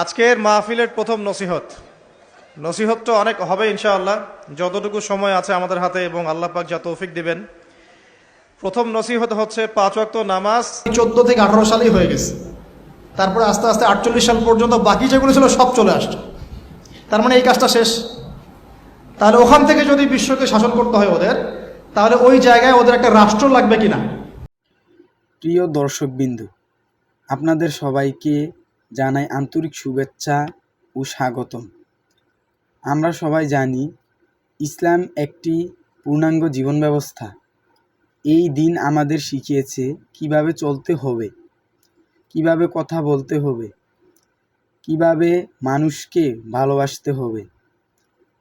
আজকের মাহফিলের প্রথম নসিহত তো অনেক হবে ইনশাআল্লাহ, যতটুকু সময় আছে আমাদের হাতে এবং আল্লাহ পাক যা তৌফিক দিবেন। প্রথম নসিহত হচ্ছে 5 ওয়াক্ত নামাজ 14 থেকে 18 সালেই হয়ে গেছে। তারপরে আস্তে আস্তে 48 সাল পর্যন্ত বাকি যেগুলো ছিল সব চলে আসছে। তার মানে এই কাজটা শেষ। তাহলে ওখান থেকে যদি বিশ্বকে শাসন করতে হয় ওদের, তাহলে ওই জায়গায় ওদের একটা রাষ্ট্র লাগবে কিনা। প্রিয় দর্শকবৃন্দ, আপনাদের সবাইকে জানাই আন্তরিক শুভেচ্ছা ও স্বাগতম। আমরা সবাই জানি ইসলাম একটি পূর্ণাঙ্গ জীবন ব্যবস্থা। এই দিন আমাদের শিখিয়েছে কিভাবে চলতে হবে, কিভাবে কথা বলতে হবে, কিভাবে মানুষকে ভালোবাসতে হবে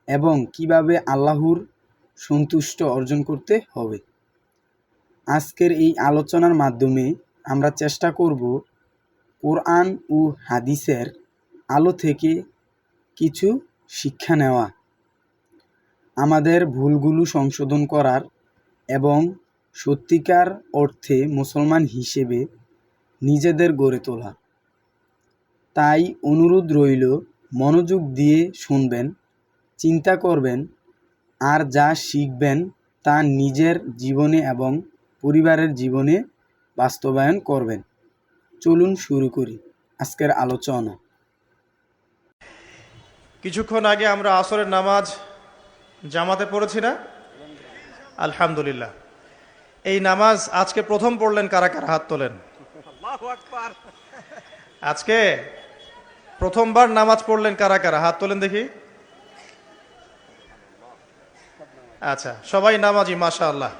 এবং কিভাবে আল্লাহর সন্তুষ্ট অর্জন করতে হবে। আজকের এই আলোচনার মাধ্যমে আমরা চেষ্টা করব কোরআন ও হাদিসের আলো থেকে কিছু শিক্ষা নেওয়া, আমাদের ভুলগুলো সংশোধন করার এবং সত্যিকার অর্থে মুসলমান হিসেবে নিজেদের গড়ে তোলা। তাই অনুরোধ রইল, মনোযোগ দিয়ে শুনবেন, চিন্তা করবেন আর যা শিখবেন তা নিজের জীবনে এবং পরিবারের জীবনে বাস্তবায়ন করবেন। চলুন শুরু করি আজকের আলোচনা। কিছুক্ষণ আগে আমরা আসরের নামাজ জামাতে পড়েছি না? আলহামদুলিল্লাহ। এই নামাজ আজকে প্রথম পড়লেন কারা কারা? হাত তোলেন। আজকে প্রথমবার নামাজ পড়লেন কারা কারা? হাত তোলেন দেখি। আচ্ছা, সবাই নামাজি, মাশাআল্লাহ।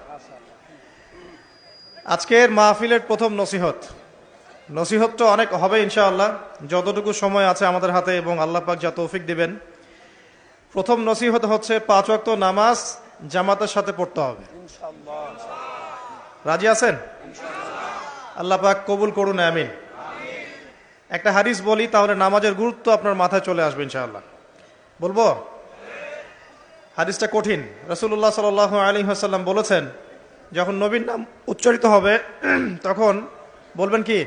আজকের মাহফিলের প্রথম নসিহত তো অনেক হবে ইনশাআল্লাহ, যতটুকু সময় আছে আমাদের হাতে এবং আল্লাহ পাক যা তৌফিক দিবেন। প্রথম নসিহত হচ্ছে 5 ওয়াক্ত নামাজ জামাতের সাথে পড়তে হবে। রাজি আছেন? আল্লাহ পাক কবুল করুন, আমিন। একটা হাদিস বলি, তাহলে নামাজের গুরুত্ব আপনার মাথায় চলে আসবে ইনশাআল্লাহ। বলবো? হাদিসটা কঠিন। রাসূলুল্লাহ সাল্লাল্লাহু আলাইহি ওয়াসাল্লাম বলেছেন, যখন নবীর নাম উচ্চারিত হবে তখন বলবেন কি?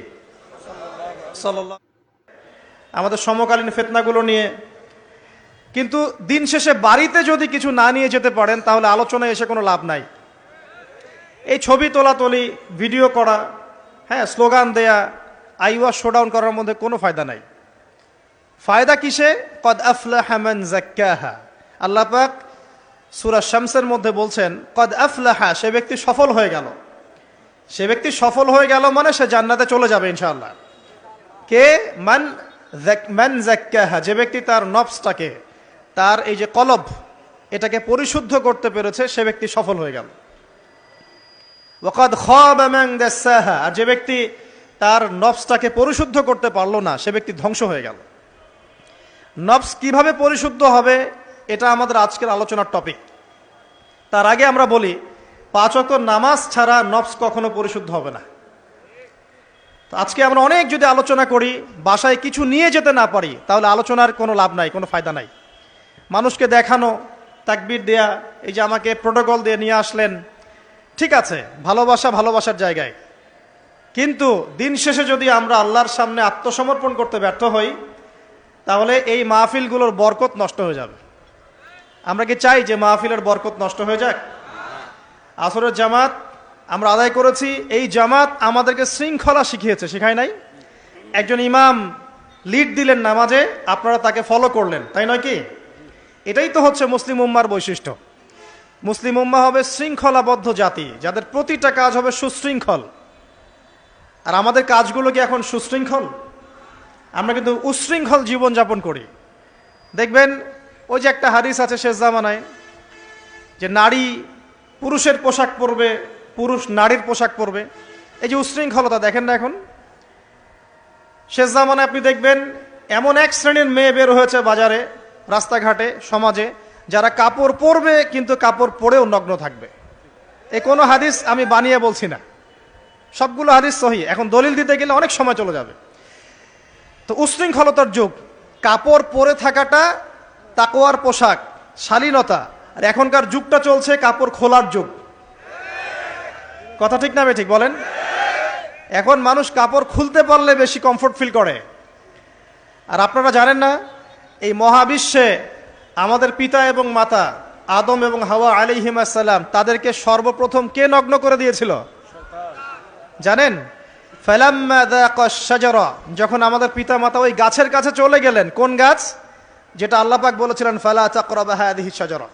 সাল্লাল্লাহু। আমাদের সমকালীন ফিতনাগুলো নিয়ে, কিন্তু দিন শেষে বাড়িতে যদি কিছু না নিয়ে যেতে পারেন তাহলে আলোচনায় এসে কোনো লাভ নাই। এই ছবি তোলাতুলি, ভিডিও করা, স্লোগান দেয়া, আইওয়া শোডাউন করার মধ্যে কোনো ফায়দা নাই। ফায়দা কিসে? কদ আফলাহা মান যাক্কাহা। আল্লাহ পাক সূরা শামসের মধ্যে বলছেন, কদ আফলাহা, সে ব্যক্তি সফল হয়ে গেল। সে ব্যক্তি সফল হয়ে গেল মানে সে জান্নাতে চলে যাবে ইনশাআল্লাহ। কে? মান যাক্কাহা, যে ব্যক্তি তার নফসটাকে, তার এই যে কলব, এটাকে পরিশুদ্ধ করতে পেরেছে, সে ব্যক্তি সফল হয়ে গেল। ওয়াকাদ খাবা মান দাসাহা, আর যে ব্যক্তি তার নফসটাকে পরিশুদ্ধ করতে পারলো না, সে ব্যক্তি ধ্বংস হয়ে গেল। নফস কিভাবে পরিশুদ্ধ হবে, এটা আমাদের আজকের আলোচনার টপিক। তার আগে আমরা বলি, 5 ওয়াক্ত নামাজ ছাড়া নফস কখনো পরিশুদ্ধ হবে না। তো আজকে আমরা অনেক যদি আলোচনা করি, বাসায় কিছু নিয়ে যেতে না পারি, তাহলে আলোচনার কোনো লাভ নাই, কোনো ফায়দা নাই। মানুষকে দেখানো, তাকবীর দেয়া, এই যে আমাকে প্রোটোকল দিয়ে নিয়ে আসলেন, ঠিক আছে, ভালোবাসার জায়গায়, কিন্তু দিন শেষে যদি আমরা আল্লাহর সামনে আত্মসমর্পণ করতে ব্যর্থ হই, তাহলে এই মাহফিলগুলোর বরকত নষ্ট হয়ে যাবে। আমরা কি চাই যে মাহফিলের বরকত নষ্ট হয়ে যাক? আসরের জামাত আমরা আদায় করেছি, এই জামাত আমাদেরকে শৃঙ্খলা শিখিয়েছে, শেখায় নাই? একজন ইমাম লিড দিলেন নামাজে, আপনারা তাকে ফলো করলেন, তাই নয় কি? এটাই তো হচ্ছে মুসলিম উম্মার বৈশিষ্ট্য। মুসলিম উম্মা হবে শৃঙ্খলাবদ্ধ জাতি, যাদের প্রতিটা কাজ হবে সুশৃঙ্খল। আর আমাদের কাজগুলো কি এখন সুশৃঙ্খল? আমরা কিন্তু উশৃঙ্খল জীবনযাপন করি। দেখবেন, ওই যে একটা হাদিস আছে শেষ জামানায়, যে নারী পুরুষের পোশাক পরবে, পুরুষ নারীর পোশাক পরবে। এই যে উশৃঙ্খলতা, দেখেন না এখন শেষ জামানায় আপনি দেখবেন এমন এক শ্রেণীর মেয়ে বের হয়েছে বাজারে, রাস্তাঘাটে, সমাজে, যারা কাপড় পরবে কিন্তু কাপড় পরেও নগ্ন থাকবে। এই কোনো হাদিস আমি বানিয়ে বলছি না, সবগুলো হাদিস সহিহ। এখন দলিল দিতে গেলে অনেক সময় চলে যাবে। তো উশৃঙ্খলতার যুগ, কাপড় পরে থাকাটা তাকওয়ার পোশাক, শালীনতা। আর এখনকার যুগটা চলছে কাপড় খোলার যুগ। কথা ঠিক না ঠিক বলেন? এখন মানুষ কাপড় খুলতে পারলে বেশি কমফোর্ট ফিল করে। আর আপনারা জানেন না, এই মহাবিশ্বে আমাদের পিতা এবং মাতা আদম এবং হাওয়া আলাইহিস সালাম তাদেরকে সর্বপ্রথম কে নগ্ন করে দিয়েছিল জানেন? ফালাম্মা যাকাশ শাজারা, যখন আমাদের পিতা মাতা ওই গাছের কাছে চলে গেলেন, কোন গাছ? যেটা আল্লাহ পাক বলেছিলেন ফালা তাকরাবা হাযিহি শাজারা,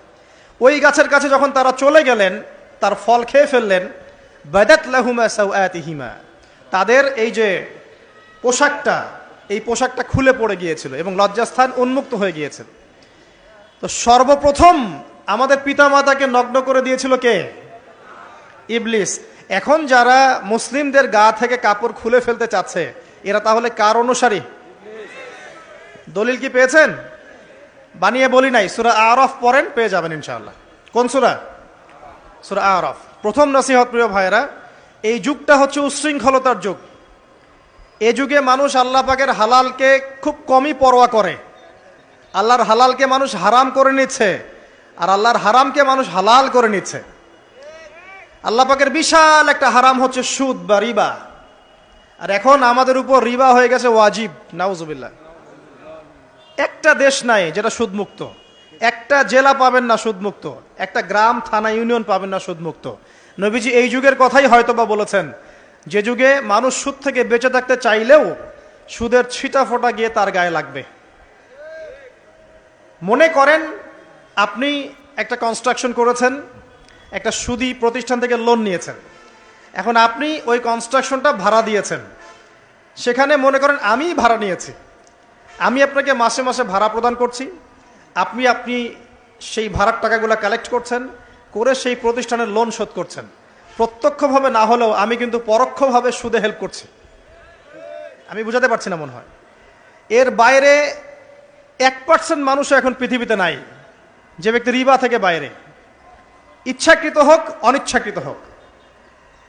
ওই গাছের কাছে যখন তারা চলে গেলেন, তার ফল খেয়ে ফেললেন, বাদাত লাহুমা সাওআতিহিমা, তাদের এই যে পোশাকটা, এই পোশাকটা খুলে পড়ে গিয়েছিল এবং লজ্জাস্থান উন্মুক্ত হয়ে গিয়েছিল। তো সর্বপ্রথম আমাদের পিতামাতাকে নগ্ন করে দিয়েছিল কে? ইবলিস। এখন যারা মুসলিমদের গা থেকে কাপড় খুলে ফেলতে চাচ্ছে, এরা তাহলে কার অনুসারী? দলিল কি পেয়েছেন? বানিয়ে বলি নাই, সূরা আরাফ পড়েন, পেয়ে যাবেন ইনশাআল্লাহ। কোন সূরা? সূরা আরাফ। প্রথম নসিহত প্রিয় ভাইরা, এই যুগটা হচ্ছে উচ্ছৃঙ্খলতার যুগ। এ যুগে মানুষ আল্লাহ পাকের হালালকে খুব কমই পরোয়া করে। আল্লাহর হালালকে মানুষ হারাম করে নিচ্ছে, আর আল্লাহর হারামকে মানুষ হালাল করে নিচ্ছে। আল্লাহ পাকের বিশাল একটা হারাম হচ্ছে সুদ বা রিবা, আর এখন আমাদের উপর রিবা হয়ে গেছে ওয়াজিব। নাউজুবিল্লাহ। একটা দেশ নাই যেটা সুদমুক্ত, একটা জেলা পাবেন না সুদমুক্ত, একটা গ্রাম থানা ইউনিয়ন পাবেন না সুদমুক্ত। নবীজি এই যুগের কথাই হয়তো বা বলেছেন, যে যুগে মানুষ সুদ থেকে বেঁচে থাকতে চাইলেও সুদের ছিটা ফোঁটা গিয়ে তার গায়ে লাগবে। মনে করেন আপনি একটা কনস্ট্রাকশন করেছেন, একটা সুদী প্রতিষ্ঠান থেকে লোন নিয়েছেন, এখন আপনি ওই কনস্ট্রাকশনটা ভাড়া দিয়েছেন। সেখানে মনে করেন আমি ভাড়া নিয়েছি, আমি আপনাকে মাসে মাসে ভাড়া প্রদান করছি, আপনি সেই ভাড়ার টাকাগুলো কালেক্ট করছেন, করে সেই প্রতিষ্ঠানের লোন শোধ করছেন। প্রত্যক্ষভাবে না হলেও আমি কিন্তু পরোক্ষভাবে সুদে হেল্প করছি। আমি বুঝাতে পারছি না মনে হয়। এর বাইরে 1% মানুষও এখন পৃথিবীতে নাই যে ব্যক্তি রিবা থেকে বাইরে, ইচ্ছাকৃত হোক অনিচ্ছাকৃত হোক।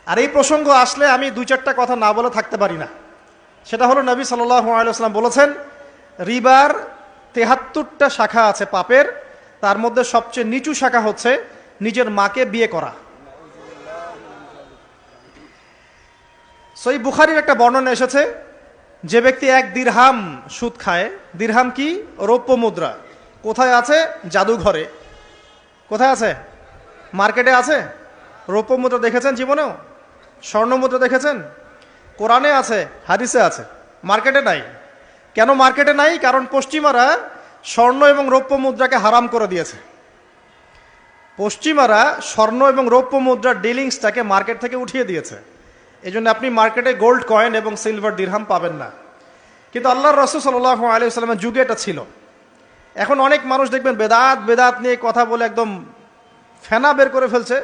আর এই প্রসঙ্গ আসলে আমি 2-4টা কথা না বলে থাকতে পারি না। সেটা হলো, নবী সাল্লাল্লাহু আলাইহি ওয়াসাল্লাম বলেছেন, রিবার 73টা শাখা আছে পাপের, তার মধ্যে সবচেয়ে নিচু শাখা হচ্ছে নিজের মাকে বিয়ে করা। সহিহ বুখারীর একটা বর্ণনা এসেছে, যে ব্যক্তি 1 দিরহাম সুদ খায়, দিরহাম কি? রৌপ্য মুদ্রা। কোথায় আছে? জাদুঘরে। কোথায় আছে? মার্কেটে আছে। রৌপ্য মুদ্রা দেখেছেন জীবনেও? স্বর্ণ মুদ্রা দেখেছেন? কোরআনে আছে, হাদিসে আছে, মার্কেটে নাই। কেন মার্কেটে নাই? কারণ পশ্চিমারা স্বর্ণ এবং রৌপ্য মুদ্রাকে হারাম করে দিয়েছে। পশ্চিমারা স্বর্ণ এবং রৌপ্য মুদ্রার ডিলিংসটাকে মার্কেট থেকে উঠিয়ে দিয়েছে। এই জন্য আপনি মার্কেটে গোল্ড কয়েন এবং সিলভার দিরহাম পাবেন না। কিন্তু আল্লাহর রাসূল সাল্লাল্লাহু আলাইহি ওয়াসাল্লামের যুগে এটা ছিল। এখন অনেক মানুষ দেখবেন বেদাত নিয়ে কথা বলে একদম ফেনা বের করে ফেলছে।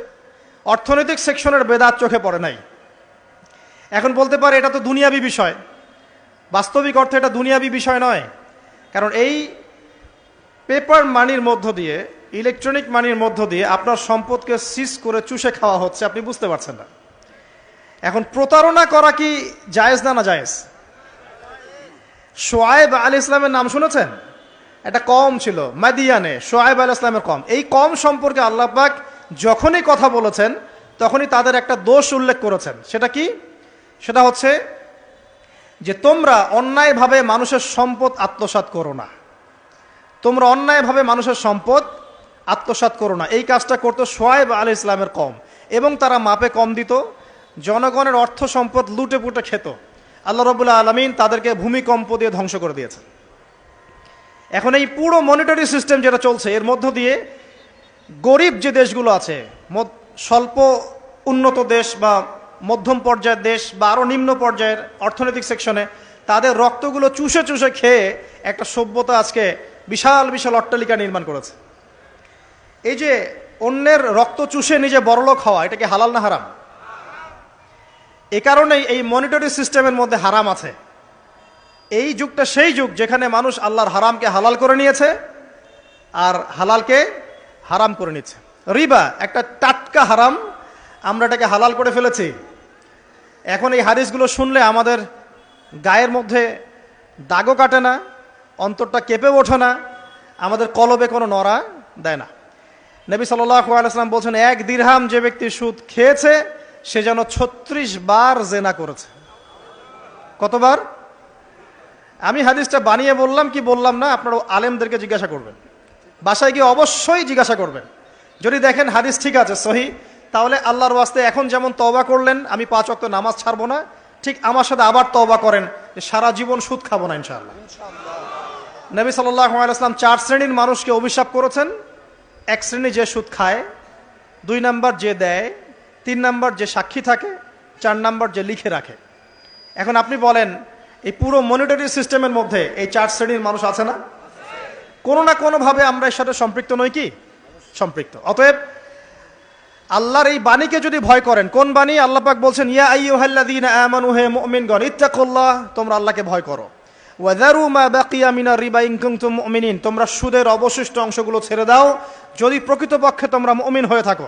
অর্থনৈতিক সেকশনের বেদাত চোখে পড়ে নাই। এখন বলতে পারে এটা তো দুনিয়াবি বিষয়। বাস্তবিক অর্থে এটা দুনিয়াবি বিষয় নয়। কারণ এই পেপার মানির মধ্য দিয়ে, ইলেকট্রনিক মানির মধ্য দিয়ে আপনার সম্পদকে সিজ করে চুষে খাওয়া হচ্ছে, আপনি বুঝতে পারছেন না। এখন প্রতারণা করা কি জায়েজ না না জায়েজ? শোয়েব আলাইহিস সালামের নাম শুনেছেন? একটা কম ছিল মাদিয়ানে, শোয়েব আলাইহিস সালামের কম। এই কম সম্পর্কে আল্লাহ পাক যখনই কথা বলেছেন তখনই তাদের একটা দোষ উল্লেখ করেছেন। সেটা কি? সেটা হচ্ছে যে তোমরা অন্যায়ভাবে মানুষের সম্পদ আত্মসাৎ করো না। তোমরা অন্যায়ভাবে মানুষের সম্পদ আত্মসাৎ করো না। এই কাজটা করতো শোয়েব আলাইহিস সালামের কম, এবং তারা মাপে কম দিত, জনগণের অর্থ সম্পদ লুটে পুটে খেত। আল্লাহ রাব্বুল আলামিন তাদেরকে ভূমিকম্প দিয়ে ধ্বংস করে দিয়েছে। এখন এই পুরো মনিটরি সিস্টেম যেটা চলছে, এর মধ্য দিয়ে গরিব যে দেশগুলো আছে, স্বল্প উন্নত দেশ বা মধ্যম পর্যায়ের দেশ বা আরও নিম্ন পর্যায়ের অর্থনৈতিক সেকশনে, তাদের রক্তগুলো চুষে চুষে খেয়ে একটা সভ্যতা আজকে বিশাল বিশাল অট্টালিকা নির্মাণ করেছে। এই যে অন্যের রক্ত চুষে নিজে বড়লোক হওয়া, এটা কি হালাল না হারাম? এ কারণেই এই মনিটরি সিস্টেমের মধ্যে হারাম আছে। এই যুগটা সেই যুগ যেখানে মানুষ আল্লাহর হারামকে হালাল করে নিয়েছে আর হালালকে হারাম করে নিচ্ছে। রিবা একটা টাটকা হারাম, আমরা এটাকে হালাল করে ফেলেছি। এখন এই হাদিসগুলো শুনলে আমাদের গায়ের মধ্যে দাগও কাটে না, অন্তরটা কেঁপে ওঠে না, আমাদের কলবে কোনো নড়া দেয় না। নবী সাল্লাল্লাহু আলাইহি ওয়াসাল্লাম বলছেন, 1 দিরহাম যে ব্যক্তি সুদ খেয়েছে সে যেন 36 বার জেনা করেছে। কতবার? আমি হাদিসটা বানিয়ে বললাম কি বললাম না, আপনারা আলেমদেরকে জিজ্ঞাসা করবেন, বাসায় গিয়ে অবশ্যই জিজ্ঞাসা করবেন। যদি দেখেন হাদিস ঠিক আছে, সহি, তাহলে আল্লাহর ওয়াস্তে এখন যেমন তওবা করলেন আমি 5 ওয়াক্ত নামাজ ছাড়বো না, ঠিক আমার সাথে আবার তওবা করেন যে সারা জীবন সুদ খাবো না ইনশাআল্লাহ। নবী সাল্লাল্লাহু আলাইহি ওয়াসাল্লাম 4 শ্রেণীর মানুষকে অভিশাপ করেছেন। 1 শ্রেণী যে সুদ খায়, 2 নাম্বার যে দেয়, 3 নাম্বার যে সাক্ষী থাকে, 4 নাম্বার যে লিখে রাখে। এখন আপনি বলেন এই পুরো মনিটারি সিস্টেমের মধ্যে এই 4 শ্রেণীর মানুষ আছে না? কোনো না কোনোভাবে আমরা এর সাথে সম্পৃক্ত নই কি? সম্পৃক্ত। অতএব আল্লাহর এই বাণীকে যদি ভয় করেন, কোন বাণী? আল্লাহ পাক বলছেন ইয়া আইয়ুহাল্লাযীনা আমানু, হে মুমিনগণ, ইত্তাকুল্লাহ, তোমরা আল্লাহকে ভয় করো, ওয়াযারু মা বাকিয়া মিনার রিবা ইন কুনতুম মুমিনিন, তোমরা সুদের অবশিষ্ট অংশগুলো ছেড়ে দাও যদি প্রকৃতপক্ষে তোমরা মুমিন হয়ে থাকো।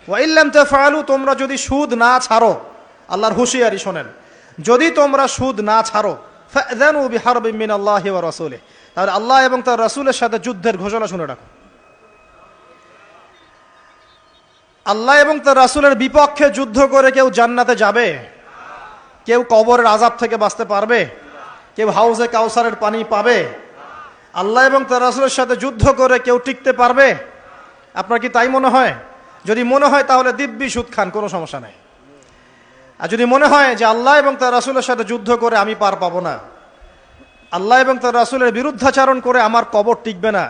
ওয়া ইল্লাম তাফআলু, তোমরা যদি সুদ না ছাড়ো, আল্লাহর হুঁশিয়ারি শোনেন, যদি তোমরা সুদ না ছাড়ো, ফাযানু বিহারবিন মিনাল্লাহি ওয়া রাসূলিহি, তাহলে আল্লাহ এবং তার রাসূলের সাথে যুদ্ধের ঘোষণা শুনে রাখো। আল্লাহ এবং তার রাসূলের বিপক্ষে যুদ্ধ করে কেউ জান্নাতে যাবে? কেউ কবরের আযাব থেকে বাঁচতে পারবে? কেউ হাউজে কাউসারের পানি পাবে? আল্লাহ এবং তার রাসূলের সাথে যুদ্ধ করে কেউ টিকতে পারবে? আপনার কি তাই মনে হয়? যদি মনে হয় তাহলে দিব্যি সুদ খান, কোনো সমস্যা নাই। আর যদি মনে হয় যে আল্লাহ এবং তার রাসূলের সাথে যুদ্ধ করে আমি পার পাবো না, আল্লাহ এবং তার রাসূলের বিরুদ্ধাচারণ করে আমার কবর টিকবে না,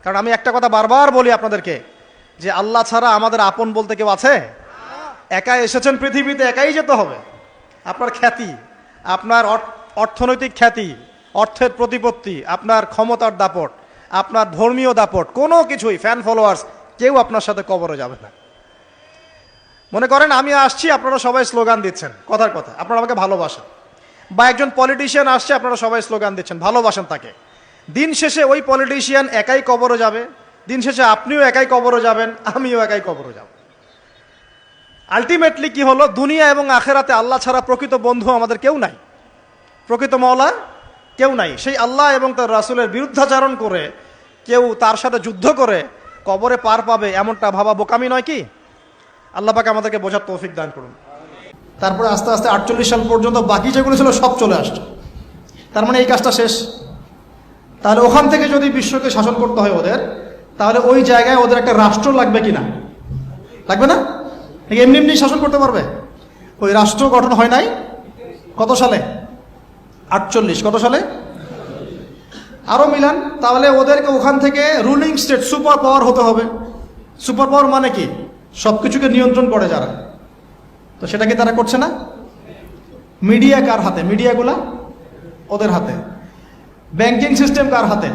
কারণ আমি একটা কথা বারবার বলি আপনাদেরকে যে আল্লাহ ছাড়া আমাদের আপন বলতে কেউ আছে? একাই এসেছেন পৃথিবীতে, একাই যেতে হবে। আপনার খ্যাতি, আপনার অর্থনৈতিক খ্যাতি, অর্থের প্রতিপত্তি, আপনার ক্ষমতার দাপট, আপনার ধর্মীয় দাপট, কোনো কিছুই, ফ্যান ফলোয়ার্স, কেউ আপনার সাথে কবরে যাবে না। মনে করেন আমি আসছি, আপনারা সবাই স্লোগান দিচ্ছেন, কথার কথা, আপনারা আমাকে ভালোবাসেন, বা একজন পলিটিশিয়ান আসছে, আপনারা সবাই স্লোগান দিচ্ছেন, ভালোবাসেন তাকে। দিন শেষে ওই পলিটিশিয়ান একাই কবরে যাবে, দিন শেষে আপনিও একাই কবরে যাবেন, আমিও একাই কবরে যাব। আলটিমেটলি কি হলো? দুনিয়া এবং আখেরাতে আল্লাহ ছাড়া প্রকৃত বন্ধু আমাদের কেউ নাই, প্রকৃত মওলা কেউ নাই। সেই আল্লাহ এবং তার রাসূলের বিরুদ্ধাচারণ করে কেউ তার সাথে যুদ্ধ করে কবরে পার পাবে, এমনটা ভাবা বোকামি নয় কি? আল্লাহ পাক আমাদেরকে বোঝার তৌফিক দান করুন। তারপরে আস্তে আস্তে 48 সাল পর্যন্ত বাকি যেগুলো ছিল সব চলে আসছে। তার মানে এই কাজটা শেষ। তাহলে ওখান থেকে যদি বিশ্বকে শাসন করতে হয় ওদের, তাহলে ওই জায়গায় ওদের একটা রাষ্ট্র লাগবে কিনা? লাগবে না? এমনি এমনি শাসন করতে পারবে? ওই রাষ্ট্র গঠন হয় নাই কত সালে? 48। কত সালে? আরো মিলান। তাহলে ওদেরকে ওখান থেকে রুলিং স্টেট, সুপার পাওয়ার হতে হবে। সুপার পাওয়ার মানে কি? সবকিছুকে নিয়ন্ত্রণ করে যারা, তো সেটা কি তারা করছে না? মিডিয়া কার হাতে? মিডিয়াগুলা ওদের হাতে। ব্যাংকিং সিস্টেম কার হাতে?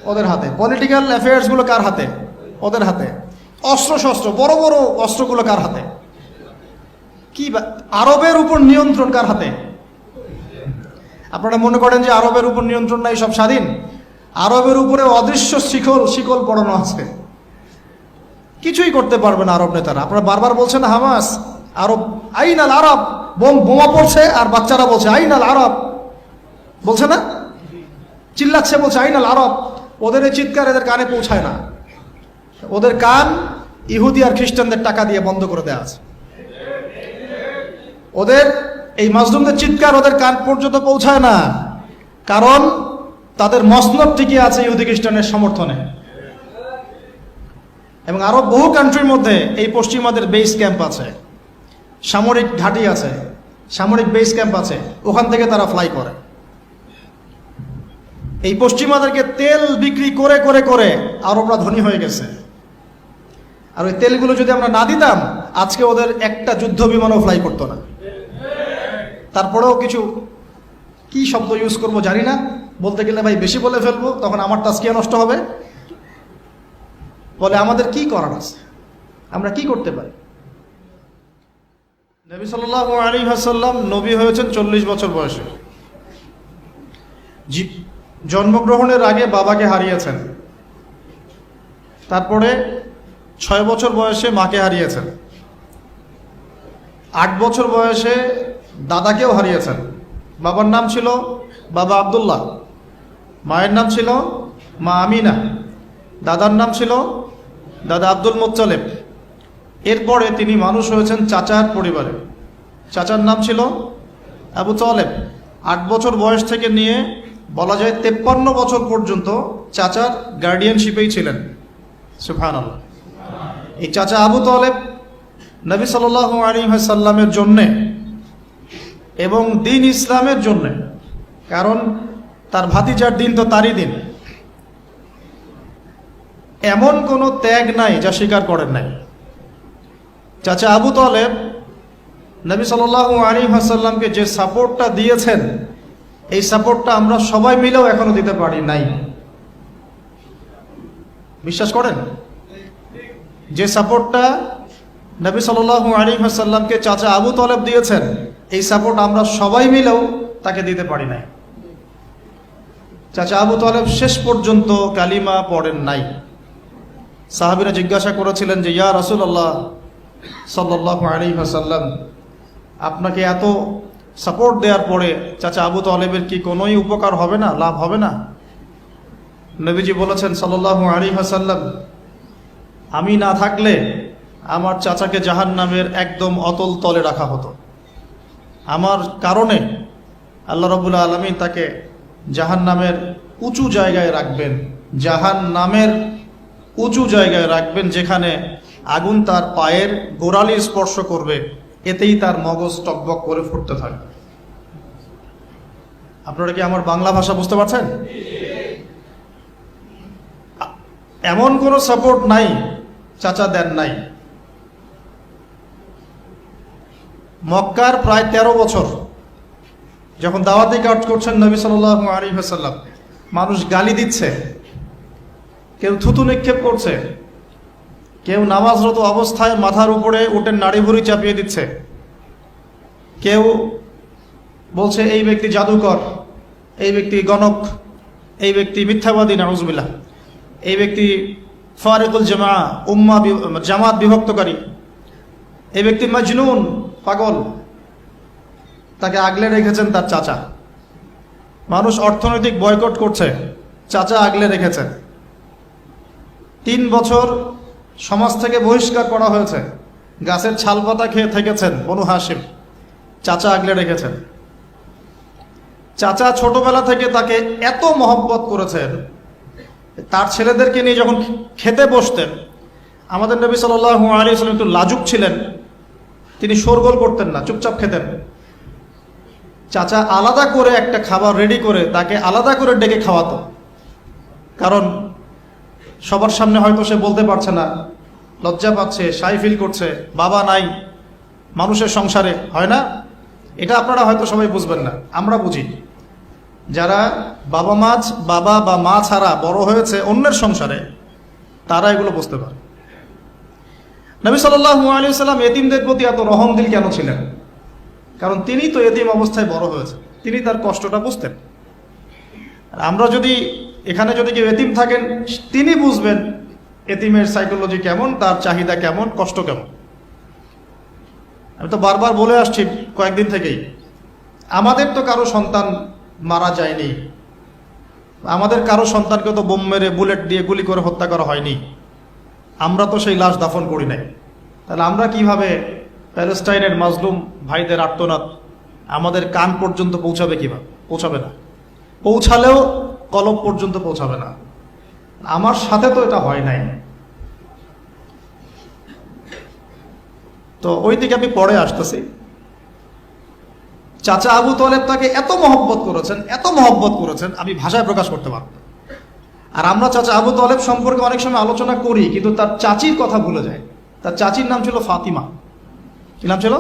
ওদের হাতে। পলিটিক্যাল অ্যাফেয়ার্সগুলো কার হাতে? ওদের হাতে। অস্ত্র শস্ত্র, বড় বড় অস্ত্রগুলো কার হাতে? কি আরবের উপর নিয়ন্ত্রণ কার হাতে? আপনারা মনে করেন যে আরবের উপর নিয়ন্ত্রণ নাই, সব স্বাধীন? আরবের উপরে অদৃশ্য শিকল পড়ানো আছে, কিছুই করতে পারবে না আরব নেতারা। আপনারা বারবার বলছেন হামাস, আরব, আইনাল আরব, বোমা পড়ছে আর বাচ্চারা বলছে আইনাল আরব, বলছে না? চিল্লাচ্ছে, বলছে আইনাল আরব। ওদের এই চিৎকার এদের কানে পৌঁছায় না। ওদের কান ইহুদি আর খ্রিস্টানদের টাকা দিয়ে বন্ধ করে দেওয়া আছে। ওদের এই মাজলুমদের চিৎকার ওদের কান পর্যন্ত পৌঁছায় না, কারণ তাদের মসনদ টিকে আছে ইহুদি খ্রিস্টানের সমর্থনে। এবং আরো বহু কান্ট্রির মধ্যে এই পশ্চিমাদের বেস ক্যাম্প আছে, সামরিক ঘাঁটি আছে, সামরিক বেস ক্যাম্প আছে, ওখান থেকে তারা ফ্লাই করে। এই পশ্চিমাদেরকে তেল বিক্রি করে করে করে আরবরা ধনী হয়ে গেছে। আর ওই তেলগুলো যদি আমরা না দিতাম, আজকে ওদের একটা যুদ্ধ বিমানও ফ্লাই করতো না। তারপরেও কিছু, কি শব্দ ইউজ করবো জানি না, বলতে গেলে ভাই বেশি বলে ফেলবো, তখন আমার তাজকিয়া নষ্ট হবে। বলে আমাদের কি করার আছে, আমরা কি করতে পারি? নবী সাল্লাল্লাহু আলাইহি ওয়াসাল্লাম নবী হয়েছেন 40 বছর বয়সে। জন্মগ্রহণের আগে বাবাকে হারিয়েছেন, তারপরে 6 বছর বয়সে মাকে হারিয়েছেন, 8 বছর বয়সে দাদাকেও হারিয়েছেন। বাবার নাম ছিল বাবা আব্দুল্লাহ, মায়ের নাম ছিল মা আমিনা, দাদার নাম ছিল দাদা আব্দুল মুত্তালিব। এরপরে তিনি মানুষ হয়েছেন চাচার পরিবারে, চাচার নাম ছিল আবু তালেব। 8 বছর বয়স থেকে নিয়ে বলা যায় 53 বছর পর্যন্ত চাচার গার্ডিয়ানশিপেই ছিলেন। সুবহানাল্লাহ। এই চাচা আবু তালেব নবী সাল্লাল্লাহু আলাইহি ওয়াসাল্লামের জন্যে এবং দিন ইসলামের জন্যে, কারণ তার ভাতিজার দিন তো তারই দিন, এমন কোনো ত্যাগ নাই যা স্বীকার করেন নাই। চাচা আবু তালেব নবী সাল্লাল্লাহু আলাইহি ওয়াসাল্লামকে যে সাপোর্টটা দিয়েছেন, এই সাপোর্টটা আমরা সবাই মিলেও এখনো দিতে পারি নাই। বিশ্বাস করেন? যে সাপোর্টটা নবী সাল্লাল্লাহু আলাইহি ওয়াসাল্লামকে চাচা আবু তালেব দিয়েছেন, এই সাপোর্ট আমরা সবাই মিলেও তাকে দিতে পারি নাই। চাচা আবু তালেব শেষ পর্যন্ত কালিমা পড়েন নাই। সাহাবীরা জিজ্ঞাসা করেছিলেন যে, ইয়া রাসূলুল্লাহ সাল্লাল্লাহু আলাইহি ওয়াসাল্লাম, আপনাকে এত সাপোর্ট দেওয়ার পরে চাচা আবু তালেবের কি কোনোই উপকার হবে না, লাভ হবে না? নবীজি বলেছেন সাল্লাল্লাহু আলাইহি ওয়াসাল্লাম, আমি না থাকলে আমার চাচাকে জাহান্নামের একদম অতল তলে রাখা হতো। আমার কারণে আল্লাহ রাব্বুল আলামিন তাকে জাহান্নামের উঁচু জায়গায় রাখবেন, জাহান্নামের উঁচু জায়গায় রাখবেন, যেখানে আগুন তার পায়ের গোড়ালি স্পর্শ করবে, এতেই তার মগজ টকবক করে ফুটতে থাকবে। আপনারা কি আমার বাংলা ভাষা বুঝতে পারছেন? এমন কোনো সাপোর্ট নাই চাচা দেন নাই। মক্কার প্রায় 13 বছর যখন দাওয়াতি কাজ করছেন নবী সাল্লাল্লাহু আলাইহি ওয়াসাল্লাম, মানুষ গালি দিচ্ছে, কেউ থুতু নিক্ষেপ করছে, কেউ নামাজরত অবস্থায় মাথার উপরে উটের নাড়ি ভুঁড়ি চাপিয়ে দিচ্ছে, কেউ বলছে এই ব্যক্তি জাদুকর, এই ব্যক্তি গণক, এই ব্যক্তি মিথ্যাবাদী, নাউজুবিল্লাহ, এই ব্যক্তি ফারিকুল জামা, জামাত বিভক্তকারী, এই ব্যক্তি মজনুন, পাগল। তাকে আগলে রেখেছেন তার চাচা। মানুষ অর্থনৈতিক বয়কট করছে, চাচা আগলে রেখেছেন। 3 বছর সমাজ থেকে বহিষ্কার করা হয়েছে, গাছের ছালপাতা খেয়ে থেকেছেন বনু হাশিম, চাচা আগলে রেখেছেন। চাচা ছোটবেলা থেকে তাকে এত মহব্বত করেছেন, তার ছেলেদেরকে নিয়ে যখন খেতে বসতেন, আমাদের নবী সাল্লাল্লাহু আলাইহি ওয়াসাল্লাম একটু লাজুক ছিলেন, তিনি শোরগোল করতেন না, চুপচাপ খেতেন। চাচা আলাদা করে একটা খাবার রেডি করে তাকে আলাদা করে ডেকে খাওয়াতো, কারণ সবার সামনে হয়তো সে বলতে পারছে না, লজ্জা পাচ্ছে, শাই ফিল করছে, বাবা নাই মানুষের সংসারে, হয় না? এটা আপনারা হয়তো সবাই বুঝবেন না, আমরা বুঝি। যারা বাবা বা মা ছাড়া বড় হয়েছে অন্যের সংসারে, তারা এগুলো বুঝতে পারে। নবী সাল্লাল্লাহু আলাইহি ওয়াসাল্লাম এতিমদের প্রতি এত রহমদিল কেন ছিলেন? কারণ তিনি তো এতিম অবস্থায় বড় হয়েছে, তিনি তার কষ্টটা বুঝতেন। আমরা যদি এখানে যদি কেউ এতিম থাকেন, তিনি বুঝবেন এতিমের সাইকোলজি কেমন, তার চাহিদা কেমন, কষ্ট কেমন। আমি তো বারবার বলে আসছি কয়েকদিন থেকেই, আমাদের তো কারো সন্তান মারা যায়নি, আমাদের কারো সন্তানকে তো বোম মেরে বুলেট দিয়ে গুলি করে হত্যা করা হয়নি, আমরা তো সেই লাশ দাফন করি নাই। তাহলে আমরা কিভাবে প্যালেস্টাইনের মাজলুম ভাইদের আর্তনাদ আমাদের কান পর্যন্ত পৌঁছাবে? কিভাবে পৌঁছাবে না, পৌঁছালেও কলব পর্যন্ত পৌঁছাবে না। আমার সাথে তো এটা হয় নাই। তো ওই দিকে আমি পরে আসতেছি। চাচা আবু তালেব তাকে এত মহব্বত করেছেন, আমি ভাষায় প্রকাশ করতে পারব। আর আমরা চাচা আবু তালেব সম্পর্কে অনেক সময় আলোচনা করি, কিন্তু তার চাচির কথা ভুলে যায়। তার চাচির নাম ছিল ফাতিমা। কি নাম ছিল?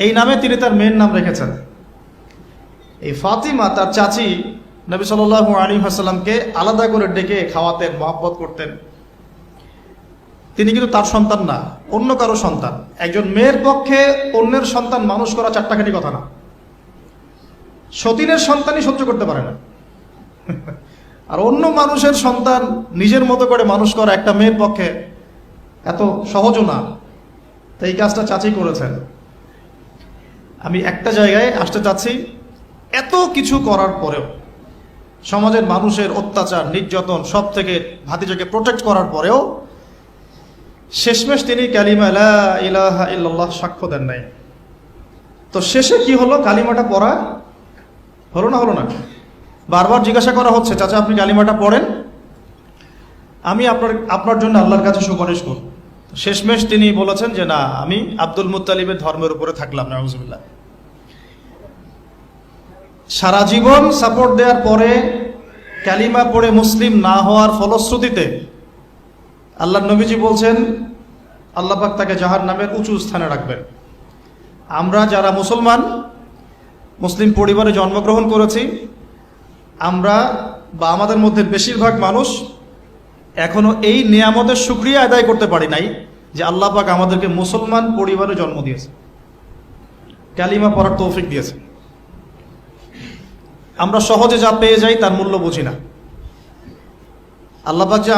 এই নামে তিনি তার মেয়ের নাম রেখেছেন। এই ফাতিমা, তার চাচি, নবী সাল্লাল্লাহু আলাইহি ওয়াসাল্লামকে আলাদা করে ডেকে খাওয়াতেন, মহব্বত করতেন। তিনি কিন্তু তার সন্তান না, অন্য কারো সন্তান। একজন মেয়ের পক্ষে অন্যের সন্তান মানুষ করা চারটাখানি কথা না। সতীনের সন্তানই সহ্য করতে পারে না, আর অন্য মানুষের সন্তান নিজের মতো করে মানুষ করা একটা মেয়ের পক্ষে এত সহজও না। তো এই কাজটা চাচি করেছেন। আমি একটা জায়গায় আসতে চাচ্ছি, এত কিছু করার পরেও, সমাজের মানুষের অত্যাচার, নির্যাতন সব থেকে ভাতিজাকে প্রোটেক্ট করার পরেও শেষমেশ তিনি কালিমা লা ইলাহা ইল্লাল্লাহ সাক্ষ্য দেন নাই। তো শেষে কি হলো? কালিমাটা পড়া হলো না? বারবার জিজ্ঞাসা করা হচ্ছে, চাচা আপনি কালিমাটা পড়েন, আমি আপনার জন্য আল্লাহর কাছে সুপারিশ করব। শেষমেশ তিনি বলেছেন যে না, আমি আব্দুল মুত্তালিবের ধর্মের উপরে থাকলাম, নাউজুবিল্লাহ। সারা জীবন সাপোর্ট দেওয়ার পরে কালিমা পড়ে মুসলিম না হওয়ার ফলশ্রুতিতে আল্লাহর নবীজি বলছেন আল্লাহ পাক তাকে জাহান্নামের উঁচু স্থানে রাখবেন। আমরা যারা মুসলমান, মুসলিম পরিবারে জন্মগ্রহণ করেছি, আমরা বা আমাদের মধ্যে বেশিরভাগ মানুষ এখনো এই নিয়ামতের শুকরিয়া আদায় করতে পারি নাই যে আল্লাহ পাক আমাদেরকে মুসলমান পরিবারে জন্ম দিয়েছে, কালিমা পড়ার তৌফিক দিয়েছে। আমরা সহজে যা পেয়ে যাই তার মূল্য বুঝি না। আল্লাহ পাক যে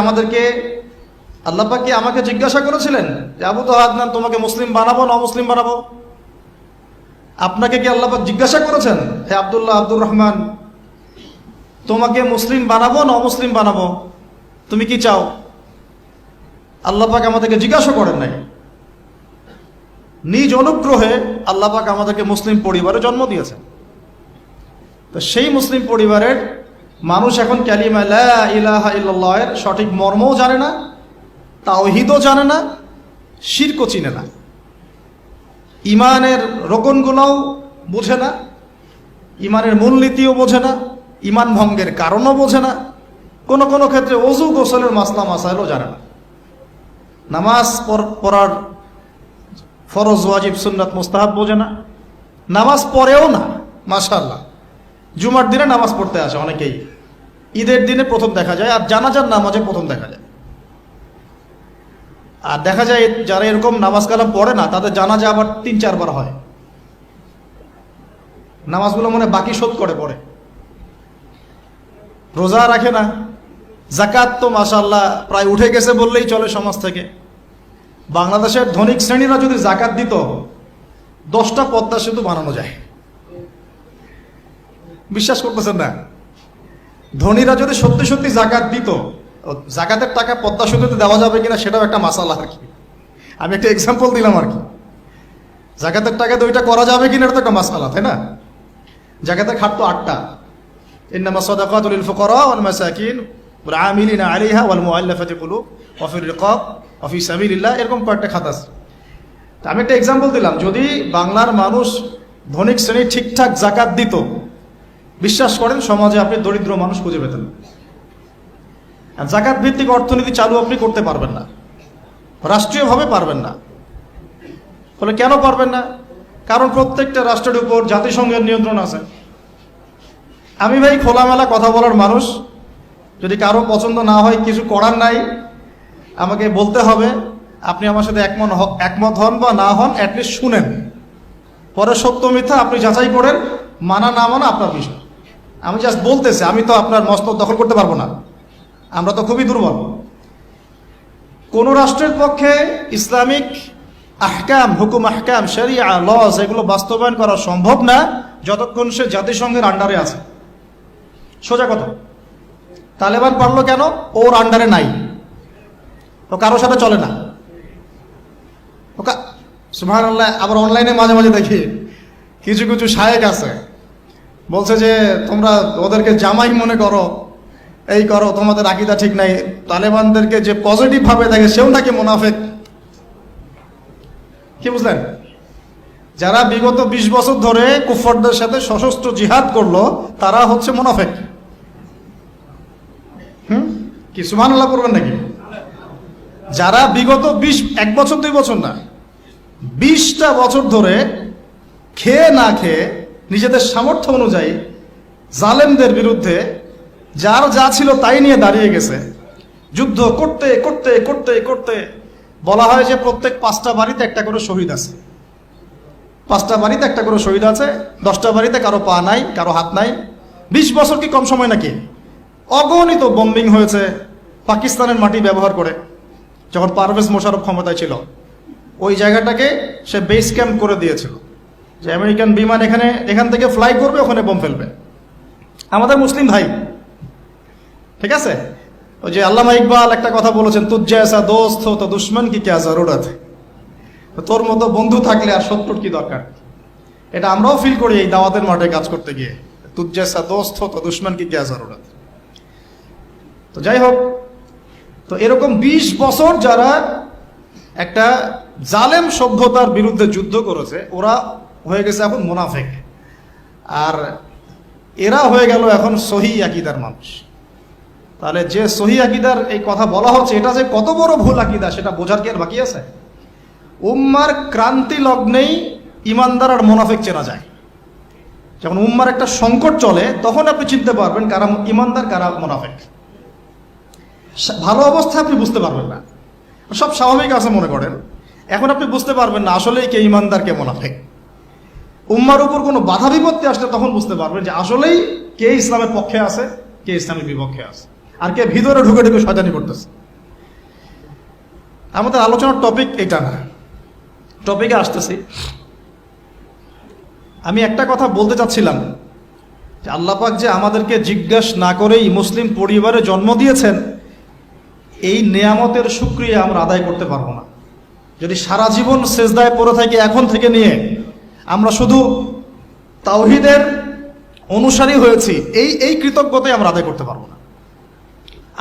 আল্লাহ পাক কি আমাকে জিজ্ঞাসা করেছিলেন যে আবু তো আদনান তোমাকে মুসলিম বানাবো না অমুসলিম বানাবো? আপনাকে কি আল্লাহ পাক জিজ্ঞাসা করেছেন হে আব্দুল্লাহ, আব্দুর রহমান, তোমাকে মুসলিম বানাবো না অমুসলিম বানাবো, তুমি কি চাও? আল্লাহ পাক আমাদেরকে জিজ্ঞাসা করেন নাই। নিজ অনুগ্রহে আল্লাহ পাক আমাদেরকে মুসলিম পরিবারে জন্ম দিয়েছেন। তো সেই মুসলিম পরিবারের মানুষ এখন কালিমা লা ইলাহা ইল্লাল্লাহ এর সঠিক মর্মও জানে না, তাওহীদও জানে না, শিরকও চিনে না, ইমানের রোকনগুলোও বোঝে না, ইমানের মূলনীতিও বোঝে না, ইমান ভঙ্গের কারণও বোঝে না, কোনো কোনো ক্ষেত্রে ওযু গোসলের মাসলা মাসাইলও জানে না, নামাজ পড়ার ফরজ ওয়াজিব সুন্নাত মুস্তাহাব বোঝে না, নামাজ পড়েও না। মাশাআল্লাহ, জুমার দিনে নামাজ পড়তে আসে অনেকেই, ঈদের দিনে প্রথম দেখা যায়, আর জানাজার নামাজে প্রথম দেখা যায়। আর দেখা যায় যারা এরকম নামাজ কালাম পড়ে না তাদের জানাজা আবার 3-4 বার হয়। নামাজগুলো মনে বাকি শোধ করে পড়ে, রোজা রাখে না, জাকাত তো মাশাআল্লাহ প্রায় উঠে গেছে বললেই চলে সমাজ থেকে। বাংলাদেশের ধনিক শ্রেণীরা যদি জাকাত দিত 10টা পদ্মা সেতু বানানো যায়। বিশ্বাস করতেছেন না? ধনীরা যদি সত্যি সত্যি জাকাত দিত, জাকাতের টাকা পদ্মা সেতুতে দেওয়া যাবে কিনা সেটাও একটা মাসালা আর কি। আমি একটা এক্সাম্পল দিলাম আর কি। জাকাতের টাকা তো ওইটা করা যাবে কিনা এটা তো একটা মাসালা, তাই না? জাকাতের খাত তো 8টা, ইন্নামা সাদাকাতু লিল ফুকারা ওয়াল মাসাকিন ওয়াল আমিলিনা আলাইহা ওয়াল মুআল্লাফাতি কুলুব ওয়া ফির রিকাব ওয়া ফি সাবিলিল্লাহ, এরকম কয়েকটা খাত আছে। তো আমি একটা এক্সাম্পল দিলাম, যদি বাংলার মানুষ ধনিক শ্রেণী ঠিকঠাক জাকাত দিত, বিশ্বাস করেন সমাজে আপনি দরিদ্র মানুষ খুঁজে পেতেন। আর জাকাত ভিত্তিক অর্থনীতি চালু আপনি করতে পারবেন না, রাষ্ট্রীয়ভাবে পারবেন না। বলে কেন পারবেন না? কারণ প্রত্যেকটা রাষ্ট্রের উপর জাতিসংঘের নিয়ন্ত্রণ আছে। আমি ভাই খোলামেলা কথা বলার মানুষ, যদি কারো পছন্দ না হয় কিছু করার নাই, আমাকে বলতে হবে। আপনি আমার সাথে একমত হন বা না হন, অ্যাটলিস্ট শুনেন, পরে সত্য মিথ্যা আপনি যাচাই করেন, মানা না মানা আপনার বিষয়। আমি জাস্ট বলতেছি, আমি তো আপনার মস্তক দখল করতে পারবো না, আমরা তো খুবই দুর্বল। কোন রাষ্ট্রের পক্ষে ইসলামিক আহকাম, হুকুম আহকাম, শরিয়া লজ এগুলো বাস্তবায়ন করা সম্ভব না যতক্ষণ সে জাতিসংঘের আন্ডারে আছে। সোজা কথা। তালেবান পারলো কেন? ওর আন্ডারে নাই, ও কারোর সাথে চলে না। সুবহানাল্লাহ। আবার অনলাইনে মাঝে মাঝে দেখি কিছু কিছু শায়েখ আছে, বলছে যে তোমরা ওদেরকে জামাই মনে করো, এই করো, তোমাদের আকীদা ঠিক নাই। তালেবানদেরকে যে পজিটিভ ভাবে দেখে সেও নাকি মুনাফিক। কি বুঝলেন? যারা বিগত 20 বছর ধরে কুফারদের সাথে সশস্ত্র জিহাদ করলো তারা হচ্ছে মুনাফিক। কি সুবহানাল্লাহ করবেন নাকি? যারা বিগত 1 বছর 2 বছর না, 20টা বছর ধরে খেয়ে না খেয়ে নিজেদের সামর্থ্য অনুযায়ী জালেমদের বিরুদ্ধে যার যা ছিল তাই নিয়ে দাঁড়িয়ে গেছে, যুদ্ধ করতে করতে করতে করতে বলা হয় যে প্রত্যেক 5টা বাড়িতে একটা করে শহীদ আছে। 5টা বাড়িতে একটা করে শহীদ আছে, 10টা বাড়িতে কারো পা নাই, কারো হাত নাই। 20 বছর কি কম সময় নাকি? অগণিত বম্বিং হয়েছে পাকিস্তানের মাটি ব্যবহার করে। যখন পারভেজ মোশাররফ ক্ষমতায় ছিল, ওই জায়গাটাকে সে বেস ক্যাম্প করে দিয়েছিল যে আমেরিকান বিমান এখান থেকে ফ্লাই করবে, ওখানে বোম ফেলবে। আমাদের মুসলিম ভাই, ঠিক আছে? ওই যে আল্লামা ইকবাল একটা কথা বলেছেন, তুজ জৈসা দোস্ত হো তো দুশ্মন কি ক্যা জরুরত। তোর মতো বন্ধু থাকলে আর শত্রুর কি দরকার। এটা আমরাও ফিল করি এই দাওয়াতের মাঠে কাজ করতে গিয়ে। তুझ जैसा दोस्त हो तो दुश्मन की क्या जरूरत। তো যাই হোক, তো এরকম 20 বছর যারা একটা জালেম সভ্যতার বিরুদ্ধে যুদ্ধ করেছে, ওরা হয়ে গেছে এখন মুনাফিক, আর এরা হয়ে গেল এখন সহি আকীদার মানুষ। তাহলে যে সহি আকীদার এই কথা বলা হচ্ছে, এটা যে কত বড় ভুল আকীদা সেটা বোঝার কি আর বাকি আছে? উম্মার ক্রান্তি লগ্নেই ইমানদার আর মুনাফিক চেনা যায়। যখন উম্মার একটা সংকট চলে, তখন আপনি চিনতে পারবেন কারা ইমানদার কারা মুনাফিক। ভালো অবস্থা আপনি বুঝতে পারবেন না, সব স্বাভাবিক আছে মনে করেন, এখন আপনি বুঝতে পারবেন না আসলেই কে ইমানদার কে মুনাফিক। উম্মার উপর কোনো বাধা বিপত্তি আসলে তখন বুঝতে পারবেন যে আসলেই কে ইসলামের পক্ষে আছে, কে ইসলামের বিপক্ষে আছে, আর কে ভিতরে ঢুকে ঢুকে শয়তানি করতেছে। আমাদের আলোচনার টপিক এটা না, টপিকে আসতেছি। আমি একটা কথা বলতে চাচ্ছিলাম যে আল্লাহ পাক যে আমাদেরকে জিজ্ঞাসা না করেই মুসলিম পরিবারে জন্ম দিয়েছেন, এই নেয়ামতের শুকরিয়া আমরা আদায় করতে পারবো না। যদি সারা জীবন সেজদায় পড়ে থাকি এখন থেকে নিয়ে, আমরা শুধু তাওহীদের অনুসারী হয়েছি, এই কৃতজ্ঞতাই আমরা আদায় করতে পারবো না।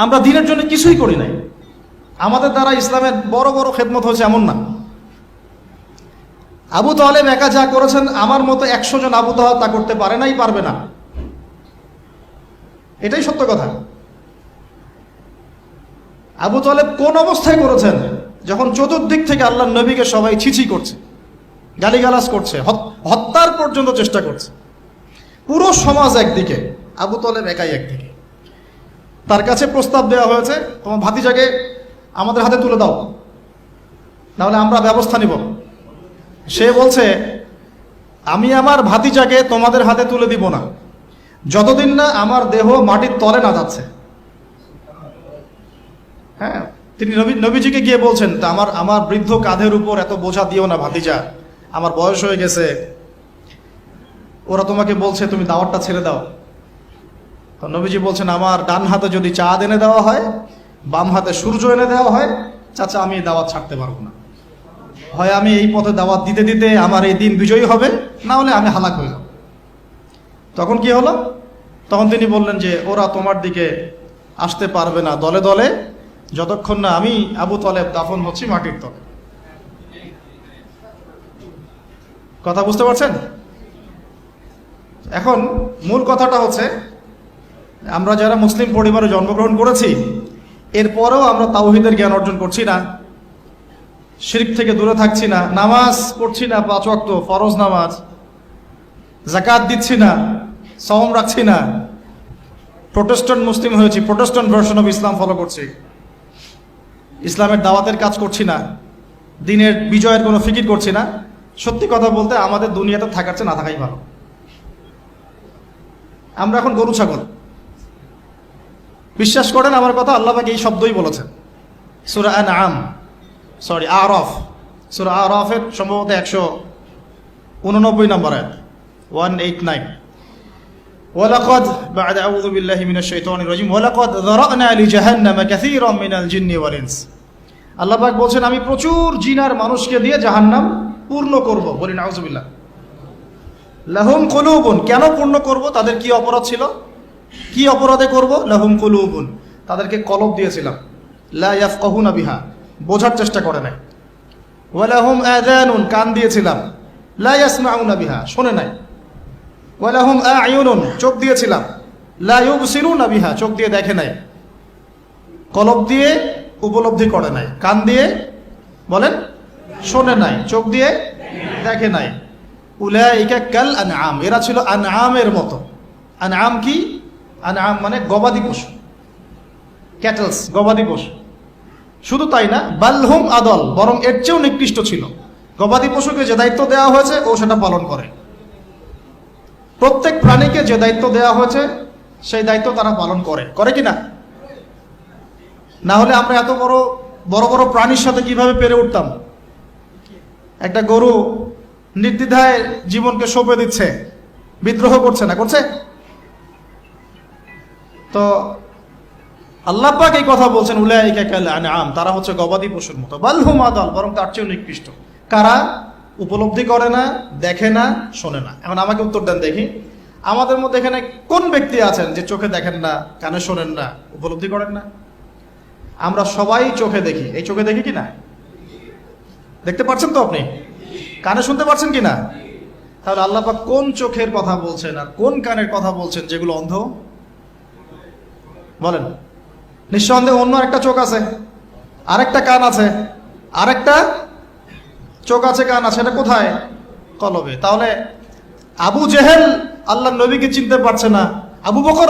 আমরা দিনের জন্য কিছুই করি নাই, আমাদের দ্বারা ইসলামের বড় বড় খেদমত হয়েছে এমন না। আবু তালেব একা যা করেছেন, আমার মতো 100 জন আবু তালেব তা করতে পারে নাই, পারবে না, এটাই সত্য কথা। আবু তালেব কোন অবস্থায় করেছেন? যখন চতুর্দিক থেকে আল্লাহর নবীকে সবাই ছিছি করছে, গালিগালাজ করছে, হত্যার পর্যন্ত চেষ্টা করছে। পুরো সমাজ একদিকে, আবু তালেব একাই একদিকে। তার কাছে প্রস্তাব দেওয়া হয়েছে, তোমার ভাতিজাকে আমাদের হাতে তুলে দাও, নাহলে আমরা ব্যবস্থা নিব। সে বলছে, আমি আমার ভাতিজাকে তোমাদের হাতে তুলে দিব না যতদিন না আমার দেহ মাটির তলে না যাচ্ছে। হ্যাঁ, তিনি নবীজিকে গিয়ে বলছেন, তা আমার বৃদ্ধ কাঁধের উপর এত বোঝা দিও না ভাতিজা, আমার বয়স হয়ে গেছে, ওরা তোমাকে বলছে তুমি দাওয়াতটা ছেড়ে দাও। তো নবীজি বলছেন, আমার ডান হাতে যদি চাঁদ এনে দেওয়া হয়, বাম হাতে সূর্য এনে দেওয়া হয়, চাচা আমি এই দাওয়াত ছাড়তে পারবো না। হয় আমি এই পথে দাওয়াত দিতে দিতে আমার এই দিন বিজয়ী হবে, না হলে আমি হালাক হয়ে যাব। তখন কি হলো? তখন তিনি বললেন যে ওরা তোমার দিকে আসতে পারবে না দলে দলে, যতক্ষণ না আমি আবু তালেব দাফন হচ্ছি মাটির তলে। কথা বুঝতে পারছেন? এখন মূল কথাটা হচ্ছে, আমরা যারা মুসলিম পরিবারে জন্মগ্রহণ করেছি, এরপরেও আমরা তাওহীদের জ্ঞান অর্জন করছি না, শিরক থেকে দূরে থাকছি না, নামাজ পড়ছি না 5 ওয়াক্ত ফরজ নামাজ, যাকাত দিচ্ছি না, সওম রাখছি না, প্রোটেস্ট্যান্ট মুসলিম হয়েছি, Protestant version of Islam follow করছি, ইসলামের দাওয়াতের কাজ করছি না, দিনের বিজয়ের কোনো ফিকির করছি না। সত্যি কথা বলতে আমাদের দুনিয়াতে থাকার চেয়ে না থাকাই ভালো। আমরা এখন গরু ছাগল। বিশ্বাস করেন আমার কথা, আল্লাহ পাক এই শব্দই বলেছেন সূরা আরাফ, সূরা আরাফের সম্ভবত 189 নম্বর আয়াত, 189। ওয়ালাকাদ বা'দা আউযু বিল্লাহি মিনাশ শাইতানির রাজিম ওয়ালাকাদ যারানা লিজাহান্নামা কাসীরাম মিনাল জিন্নি ওয়াল ইনস। আল্লাহ পাক বলছেন, আমি প্রচুর জিন আর মানুষকে দিয়ে জাহান্নাম পূর্ণ করব। বলি নাউযুবিল্লাহ। লাহুম কুলুবুন, কেন পূর্ণ করব? তাদের কি অপরাধ ছিল? কি অপরাধে করব? লাহুম কুলুবুন, তাদেরকে কলব দিয়েছিলাম, লা ইয়াফকাহুনা বিহা, বোঝার চেষ্টা করে নাই। ওয়ালাহুম আযানুন, কান দিয়েছিলাম, লা ইয়াসমাউনা বিহা, শোনে নাই। ওয়ালাহুম আ'য়ুনুন, চোখ দিয়েছিলাম, লা ইউবসিরুনা বিহা, চোখ দিয়ে দেখে নাই, কলব দিয়ে উপলব্ধি করে নাই, কান দিয়ে বলেন শোনে নাই, চোখ দিয়ে দেখে নাই। উলাইকা কাল আনআম, এরা ছিল আনআমের মতো। আনআম কি? আনআম মানে গবাদি পশু, ক্যাটলস, গবাদি পশু। শুধু তাই না, বালহুম আদল, বরং এর চেয়েও নিকৃষ্ট ছিল। গবাদি পশুকে যে দায়িত্ব দেওয়া হয়েছে ও সেটা পালন করে। প্রত্যেক প্রাণীকে যে দায়িত্ব দেওয়া হয়েছে সেই দায়িত্ব তারা পালন করে কি না? না হলে আমরা এত বড় বড় প্রাণীর সাথে কিভাবে পেরে উঠতাম? একটা গরু নির্দ্বিধায় জীবনকে সঁপে দিচ্ছে, বিদ্রোহ করছে না, করছে? তো আল্লাহ পাক এই কথা বলছেন, উলাইকা কাল আনআম, তারা হচ্ছে গবাদি পশুর মতো। বালহুম আদল, বরং তার চেয়েও নিকৃষ্ট। কারা? উপলব্ধি করে না, দেখে না, শোনে না। এখন আমাকে উত্তর দেন দেখি, আমাদের মধ্যে এখানে কোন ব্যক্তি আছেন যে চোখে দেখেন না, কানে শোনেন না, উপলব্ধি করেন না? আমরা সবাই চোখে দেখি। এই চোখে দেখি কি না? দেখতে পাচ্ছেন তো আপনি? কানে শুনতে পাচ্ছেন কি না? তাহলে আল্লাহ পাক কোন চোখের কথা বলছেন আর কোন কানের কথা বলছেন যেগুলো অন্ধ? বলেন। নিঃসন্দেহে অন্য একটা চোখ আছে, আরেকটা কান আছে, আরেকটা চোখ আছে, কান আছে, এটা কোথায়? কলবে। তাহলে আবু জেহেল আল্লাহ নবীকে চিনতে পারছে না, আবু বকর